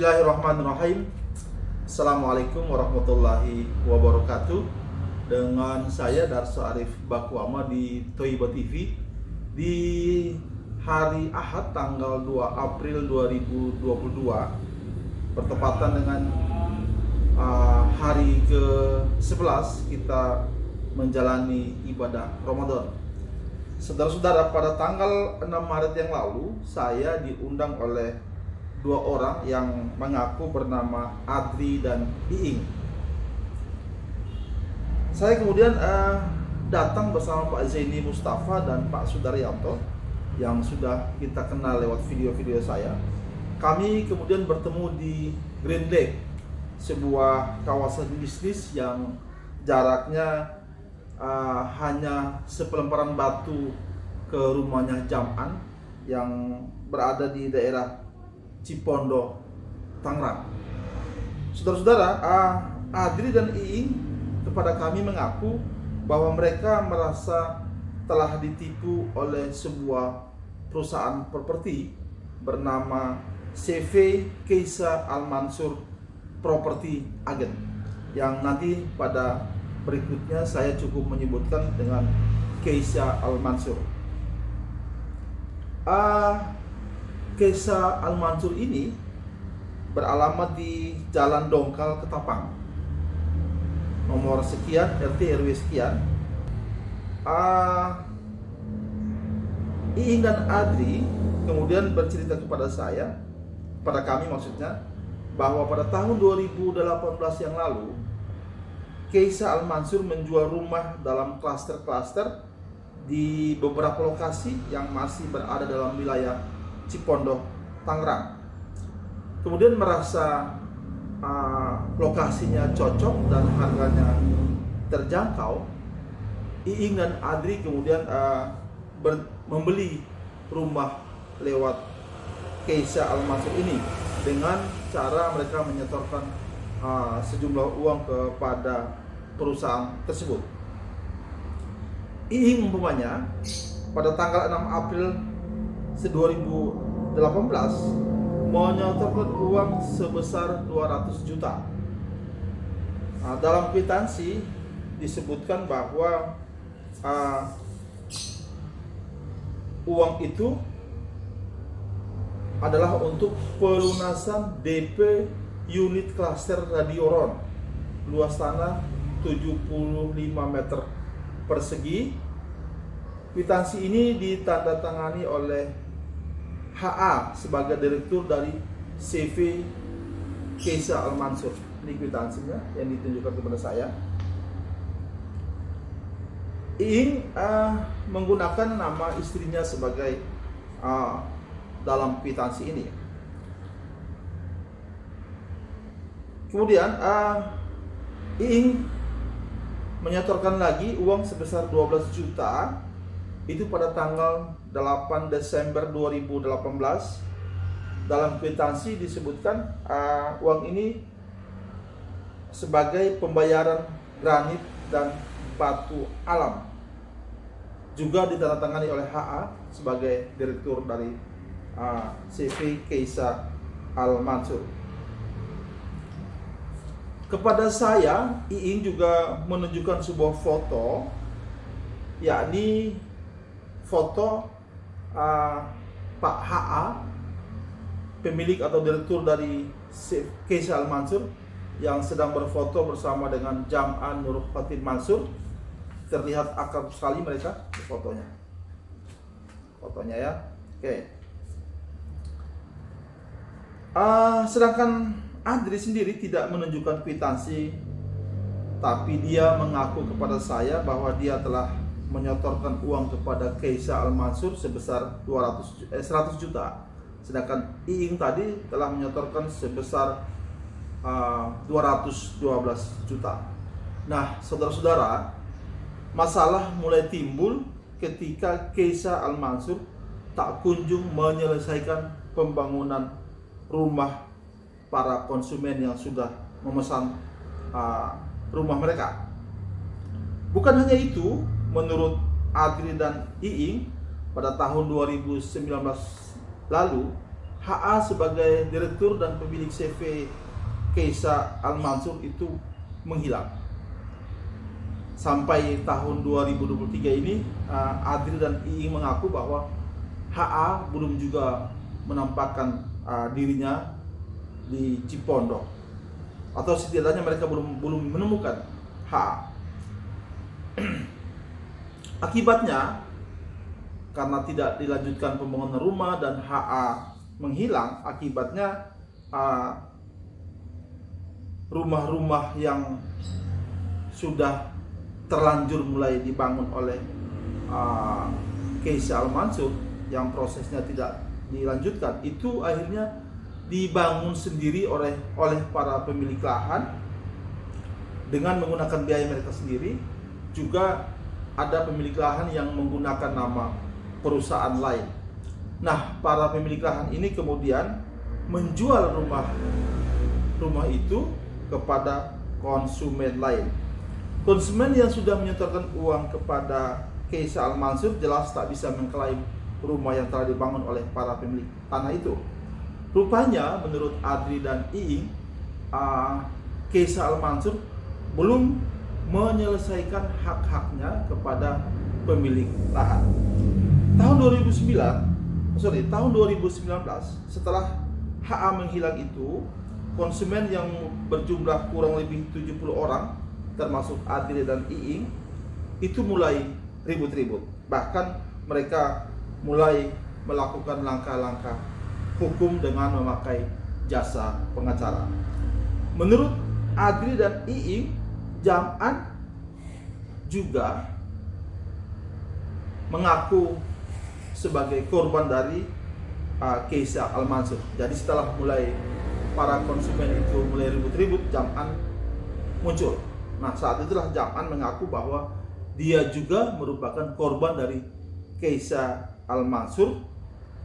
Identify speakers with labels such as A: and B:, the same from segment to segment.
A: Bismillahirrahmanirrahim. Assalamualaikum warahmatullahi wabarakatuh. Dengan saya Darso Arif Bakuama di Toiba TV di hari Ahad tanggal 2 April 2022 bertepatan dengan hari ke-11 kita menjalani ibadah Ramadan. Saudara-saudara, pada tanggal 6 Maret yang lalu saya diundang oleh dua orang yang mengaku bernama Adri dan Iing. Saya kemudian datang bersama Pak Zaini Mustafa dan Pak Sudaryanto yang sudah kita kenal lewat video-video saya. Kami kemudian bertemu di Green Lake, sebuah kawasan bisnis yang jaraknya hanya sepelemparan batu ke rumahnya Jam'an yang berada di daerah Cipondo, Tangerang. Saudara-saudara, Adri dan Iing kepada kami mengaku bahwa mereka merasa telah ditipu oleh sebuah perusahaan properti bernama CV Keisa Al-Mansur Property Agent, yang nanti pada berikutnya saya cukup menyebutkan dengan Keisa Al-Mansur. Keisa Al-Mansur ini beralamat di Jalan Dongkal, Ketapang, nomor sekian, RT RW sekian. Iing dan Adri kemudian bercerita kepada saya, pada kami maksudnya, bahwa pada tahun 2018 yang lalu Keisa Al-Mansur menjual rumah dalam klaster-klaster di beberapa lokasi yang masih berada dalam wilayah Cipondo, Tangerang. Kemudian merasa lokasinya cocok dan harganya terjangkau. Iing dan Adri kemudian membeli rumah lewat Keisa Al-Mansur ini dengan cara mereka menyetorkan sejumlah uang kepada perusahaan tersebut. Iing umpamanya pada tanggal 6 April 2018 menyetorkan uang sebesar 200 juta. Dalam kwitansi disebutkan bahwa uang itu adalah untuk pelunasan DP unit klaster Radioron, luas tanah 75 meter persegi. Kwitansi ini ditandatangani oleh HA sebagai direktur dari CV Keisa Al-Mansur. Ini kwitansinya yang ditunjukkan kepada saya. Iing menggunakan nama istrinya sebagai dalam kwitansi ini. Kemudian Iing menyetorkan lagi uang sebesar 12 juta itu pada tanggal 8 Desember 2018. Dalam kwitansi disebutkan uang ini sebagai pembayaran granit dan batu alam. Juga ditandatangani oleh HA sebagai direktur dari CV Keisa Al-Mansur. Kepada saya, Iing juga menunjukkan sebuah foto, yakni foto Pak HA, pemilik atau direktur dari Keisa Al-Mansur, yang sedang berfoto bersama dengan Jam'an Nur Khatib Mansur. Terlihat akrab sekali mereka di fotonya ya. Oke. Sedangkan Adri sendiri tidak menunjukkan kwitansi, tapi dia mengaku kepada saya bahwa dia telah menyetorkan uang kepada Keisa Al-Mansur sebesar 100 juta. Sedangkan Iing tadi telah menyetorkan sebesar 212 juta. Nah, saudara-saudara, masalah mulai timbul ketika Keisa Al-Mansur tak kunjung menyelesaikan pembangunan rumah para konsumen yang sudah memesan rumah mereka. Bukan hanya itu, menurut Adri dan Iing, pada tahun 2019 lalu HA sebagai direktur dan pemilik CV Keisa Al-Mansur itu menghilang. Sampai tahun 2023 ini Adri dan Iing mengaku bahwa HA belum juga menampakkan dirinya di Cipondoh, atau setidaknya mereka belum menemukan HA. Akibatnya, karena tidak dilanjutkan pembangunan rumah dan HA menghilang, akibatnya rumah-rumah yang sudah terlanjur mulai dibangun oleh Keisa Al-Mansur yang prosesnya tidak dilanjutkan, itu akhirnya dibangun sendiri oleh para pemilik lahan dengan menggunakan biaya mereka sendiri. Juga ada pemilik lahan yang menggunakan nama perusahaan lain. Nah, para pemilik lahan ini kemudian menjual rumah itu kepada konsumen lain. Konsumen yang sudah menyetorkan uang kepada Keisa Al-Mansur jelas tak bisa mengklaim rumah yang telah dibangun oleh para pemilik tanah itu. Rupanya menurut Adri dan Iing, Keisa Al-Mansur belum menyelesaikan hak-haknya kepada pemilik lahan. Tahun 2019, setelah HA menghilang itu, konsumen yang berjumlah kurang lebih 70 orang, termasuk Adri dan Iing, itu mulai ribut-ribut. Bahkan mereka mulai melakukan langkah-langkah hukum dengan memakai jasa pengacara. Menurut Adri dan Iing, Jam'an juga mengaku sebagai korban dari Keisa Al-Mansur. Jadi setelah mulai para konsumen itu mulai ribut-ribut, Jam'an muncul. Nah, saat itulah Jam'an mengaku bahwa dia juga merupakan korban dari Keisa Al-Mansur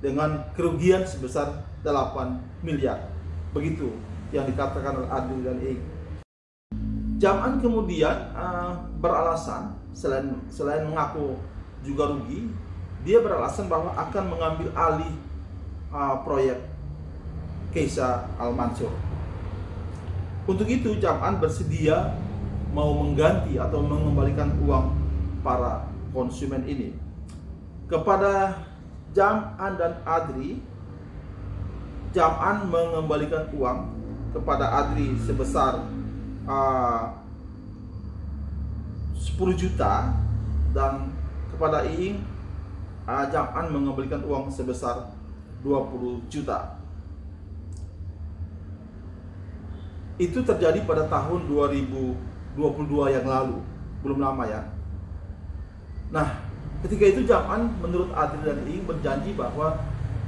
A: dengan kerugian sebesar 8 miliar. Begitu yang dikatakan oleh Adri dan Iing. Jam'an kemudian beralasan, selain mengaku juga rugi, dia beralasan bahwa akan mengambil alih proyek Keisa Al-Mansur. Untuk itu Jam'an bersedia mau mengganti atau mengembalikan uang para konsumen ini. Kepada Jam'an dan Adri, Jam'an mengembalikan uang kepada Adri sebesar 10 juta dan kepada Iing, Jam'an mengembalikan uang sebesar 20 juta. Itu terjadi pada tahun 2022 yang lalu, belum lama ya. Nah, ketika itu Jam'an menurut Adri dan Iing berjanji bahwa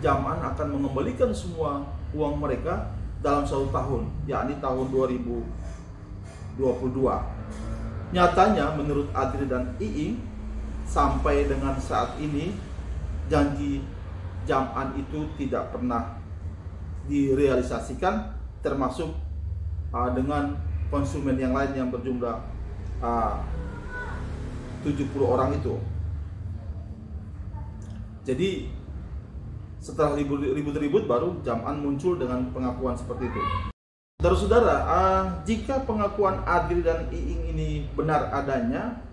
A: Jam'an akan mengembalikan semua uang mereka dalam 1 tahun, yakni tahun 2022. Nyatanya menurut Adri dan Iing, sampai dengan saat ini janji Jam'an itu tidak pernah direalisasikan, termasuk dengan konsumen yang lain yang berjumlah 70 orang itu. Jadi setelah ribut-ribut baru Jam'an muncul dengan pengakuan seperti itu. Saudara-saudara, jika pengakuan Adri dan Iing ini benar adanya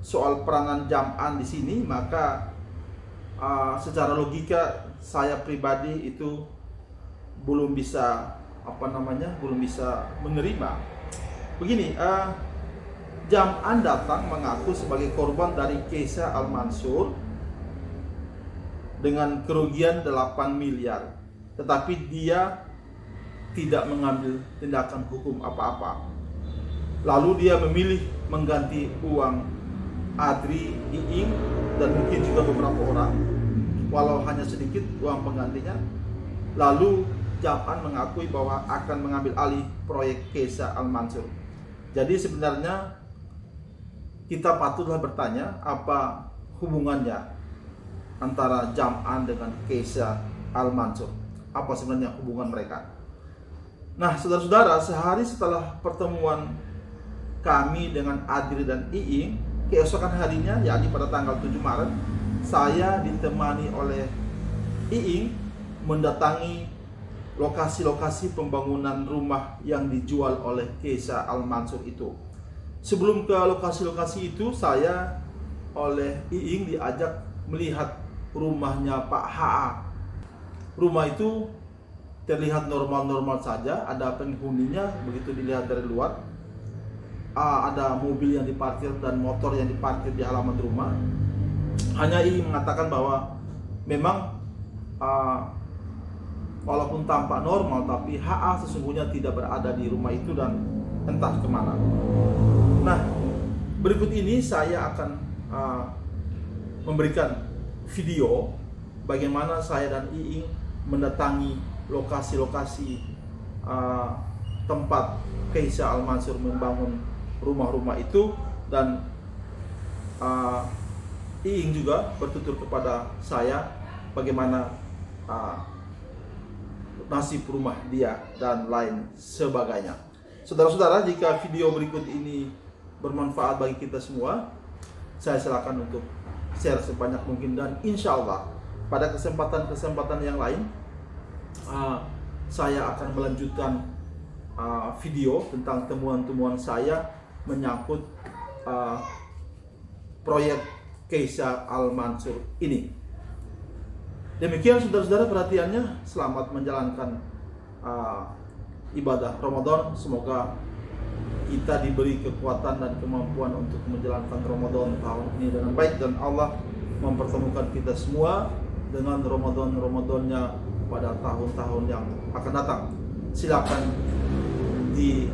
A: soal peranan Jam'an di sini, maka secara logika saya pribadi itu belum bisa menerima. Begini, Jam'an datang mengaku sebagai korban dari Keisa Al-Mansur dengan kerugian 8 miliar, tetapi dia tidak mengambil tindakan hukum apa-apa. Lalu dia memilih mengganti uang Adri, Iing, dan mungkin juga beberapa orang, walau hanya sedikit uang penggantinya. Lalu Jam'an mengakui bahwa akan mengambil alih proyek Keisa Al-Mansur. Jadi sebenarnya kita patutlah bertanya, apa hubungannya antara Jam'an dengan Keisa Al-Mansur? Apa sebenarnya hubungan mereka? Nah, saudara-saudara, sehari setelah pertemuan kami dengan Adri dan Iing, keesokan harinya, yakni pada tanggal 7 Maret, saya ditemani oleh Iing mendatangi lokasi-lokasi pembangunan rumah yang dijual oleh Keisa Al-Mansur itu. Sebelum ke lokasi-lokasi itu, saya oleh Iing diajak melihat rumahnya Pak HA. Rumah itu terlihat normal-normal saja, ada penghuninya begitu dilihat dari luar. Ada mobil yang diparkir dan motor yang diparkir di halaman rumah. Hanya Iing mengatakan bahwa memang walaupun tampak normal, tapi HA sesungguhnya tidak berada di rumah itu dan entah kemana. Nah, berikut ini saya akan memberikan video bagaimana saya dan Iing mendatangi lokasi-lokasi tempat Keisa Al-Mansur membangun rumah-rumah itu, dan Iing juga bertutur kepada saya bagaimana nasib rumah dia dan lain sebagainya. Saudara-saudara, jika video berikut ini bermanfaat bagi kita semua, saya silakan untuk share sebanyak mungkin, dan insya Allah pada kesempatan-kesempatan yang lain saya akan melanjutkan video tentang temuan-temuan saya menyangkut proyek Keisa Al-Mansur ini. Demikian saudara-saudara perhatiannya. Selamat menjalankan ibadah Ramadan. Semoga kita diberi kekuatan dan kemampuan untuk menjalankan Ramadan tahun ini dengan baik, dan Allah mempertemukan kita semua dengan Ramadan-Ramadannya pada tahun-tahun yang akan datang. Silakan di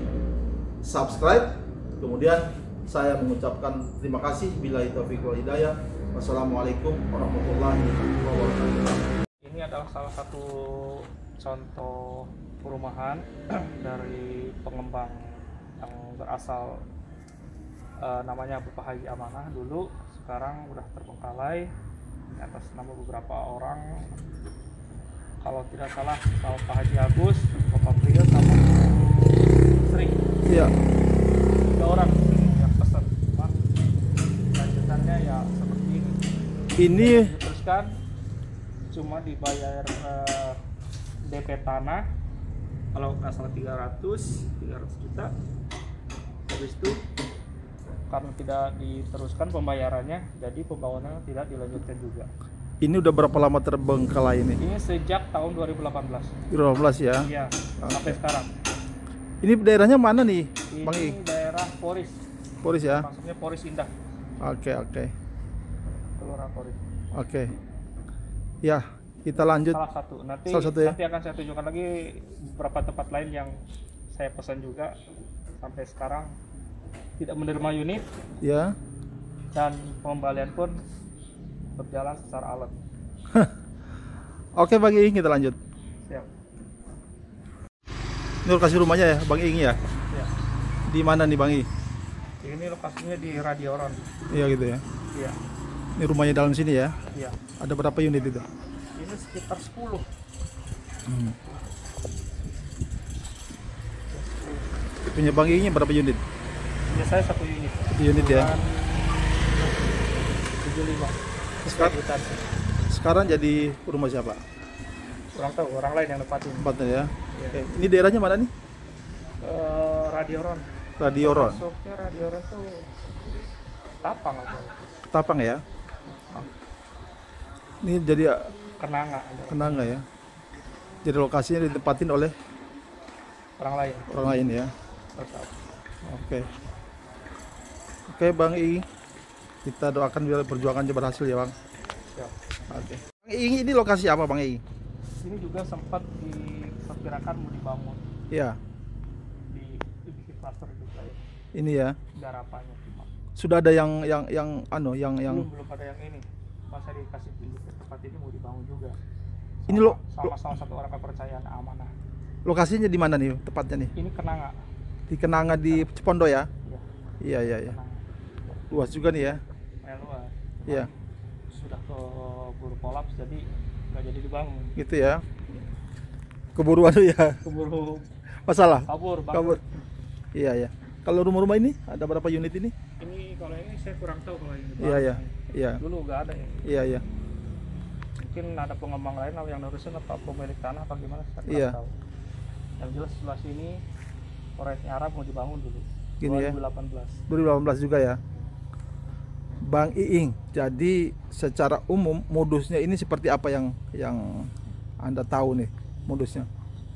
A: subscribe. Kemudian saya mengucapkan terima kasih. Billahi taufiq wal hidayah. Wassalamualaikum warahmatullahi wabarakatuh.
B: Ini adalah salah satu contoh perumahan dari pengembang yang berasal namanya Bapak Haji Amanah dulu, sekarang udah terbengkalai atas nama beberapa orang. Kalau tidak salah Pak Haji Agus, Bapak Priyo, sama Sri.
A: Iya.
B: 3 orang yang pesan. Cuma lanjutannya ya seperti ini.
A: Ini
B: Diteruskan cuma dibayar DP tanah kalau nggak salah 300 juta. Habis itu karena tidak diteruskan pembayarannya, jadi pembangunan tidak dilanjutkan juga.
A: ini udah berapa lama terbengkalai ini?
B: Ini sejak tahun 2018.
A: 2018 ya?
B: Iya, sampai sekarang.
A: Ini daerahnya mana nih,
B: Ini
A: Bang I?
B: daerah Poris.
A: Poris ya?
B: Maksudnya Poris Indah.
A: Oke.
B: Kelurahan Poris.
A: Oke. Ya, kita lanjut.
B: Salah satu ya. Nanti akan saya tunjukkan lagi beberapa tempat lain yang saya pesan juga sampai sekarang tidak menerima unit.
A: Ya.
B: Dan pengembalian pun berjalan secara alot.
A: Oke, Bang Iing, kita lanjut.
B: Siap.
A: Ini lokasi rumahnya ya, Bang Iing ya?
B: Siap.
A: Di mana nih, Bang I?
B: Ini lokasinya di Radioron.
A: Iya gitu ya.
B: Iya.
A: Ini rumahnya dalam sini ya?
B: Iya.
A: Ada berapa unit itu?
B: Ini sekitar 10.
A: Punya Bang Iing berapa unit?
B: Punya saya 1 unit.
A: 1 unit ya.
B: 75.
A: Sekarang jadi rumah siapa?
B: Kurang tahu, orang lain yang nempatin.
A: Tempatnya ya.
B: Iya.
A: Oke. Ini daerahnya mana nih?
B: Radioron.
A: Radioron.
B: Masuknya Radioron tuh Tapang atau
A: Tapang ya. Ini jadi
B: Kenanga.
A: Kenanga ya. Jadi lokasinya ditempatin oleh
B: Orang lain.
A: orang lain ya. Oke. Oke, Bang Iing. Kita doakan biar perjuangannya berhasil ya, Bang.
B: Siap.
A: Oke. Bang Iing, ini lokasi apa, Bang Iing?
B: Ini juga sempat diperkirakan mau dibangun
A: Iya.
B: di cluster itu saya.
A: Ini ya.
B: Garapannya cuma.
A: Sudah ada yang
B: Belum ada yang ini. Masa dikasih tunjuk ke tempat ini mau dibangun juga.
A: Ini lo
B: sama salah satu orang kepercayaan Amanah.
A: lokasinya di mana nih tepatnya nih?
B: Ini Kenanga.
A: Di Kenanga di Cipondo ya?
B: Iya.
A: Iya.
B: Kenanga.
A: Luas juga nih ya.
B: Luas.
A: Iya.
B: Sudah keburu kolaps jadi nggak jadi dibangun.
A: Gitu ya. Keburu ya.
B: Keburu
A: Masalah.
B: kabur.
A: Iya. Kalau rumah-rumah ini ada berapa unit ini?
B: Ini kalau ini saya kurang tahu kalau ini.
A: Iya.
B: Dulu nggak ada ya.
A: Iya.
B: mungkin ada pengembang lain yang nerusin atau pemilik tanah apa gimana, saya kurang
A: Iya.
B: tahu. Yang jelas sebelah sini proyeknya Arab mau dibangun dulu.
A: Gini ya.
B: 2018.
A: 2018 juga ya. Bang Iing, jadi secara umum modusnya ini seperti apa yang Anda tahu nih modusnya?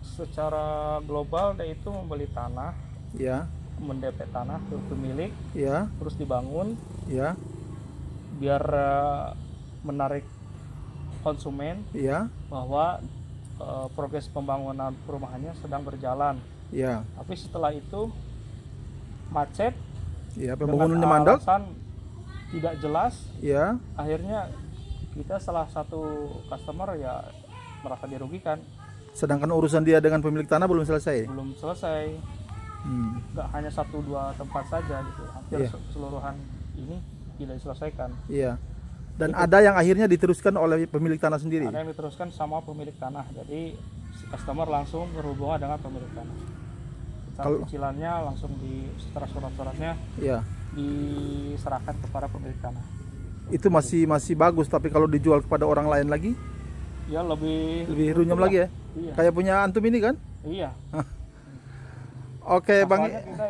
B: Secara global dia itu membeli tanah,
A: Ya,
B: mendep tanah ke pemilik,
A: ya,
B: terus dibangun
A: ya,
B: biar menarik konsumen
A: ya,
B: bahwa progres pembangunan perumahannya sedang berjalan.
A: ya,
B: Tapi setelah itu macet,
A: ya,
B: dengan
A: pembangunannya mandek,
B: alasan tidak jelas,
A: ya,
B: akhirnya kita salah satu customer ya merasa dirugikan.
A: sedangkan urusan dia dengan pemilik tanah belum selesai.
B: Belum selesai, nggak hanya 1-2 tempat saja gitu, hampir
A: Iya.
B: keseluruhan ini tidak diselesaikan.
A: Iya. Dan ada yang akhirnya diteruskan oleh pemilik tanah sendiri.
B: Ada yang diteruskan sama pemilik tanah, jadi si customer langsung berhubungan dengan pemilik tanah.
A: Kalau-
B: Cicilannya langsung setelah surat-suratnya
A: Iya.
B: diserahkan kepada pemilik tanah.
A: Itu masih bagus, tapi kalau dijual kepada orang lain lagi
B: Ya
A: lebih runyam lagi ya.
B: Iya.
A: Kayak punya antum ini kan?
B: Iya.
A: Oke, Bang.
B: Masalahnya kita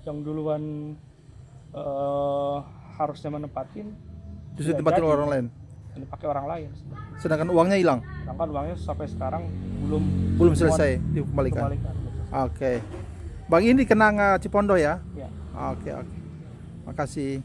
B: yang duluan harusnya menempatin
A: Justru
B: tidak
A: tempatin
B: jadi.
A: orang lain.
B: Ini pakai orang lain.
A: Sedangkan uangnya hilang,
B: Sedangkan uangnya sampai sekarang
A: belum selesai dikembalikan.
B: dikembalikan.
A: Oke. Bang ini kenang Cipondo ya?
B: Ya.
A: Oke. Makasih.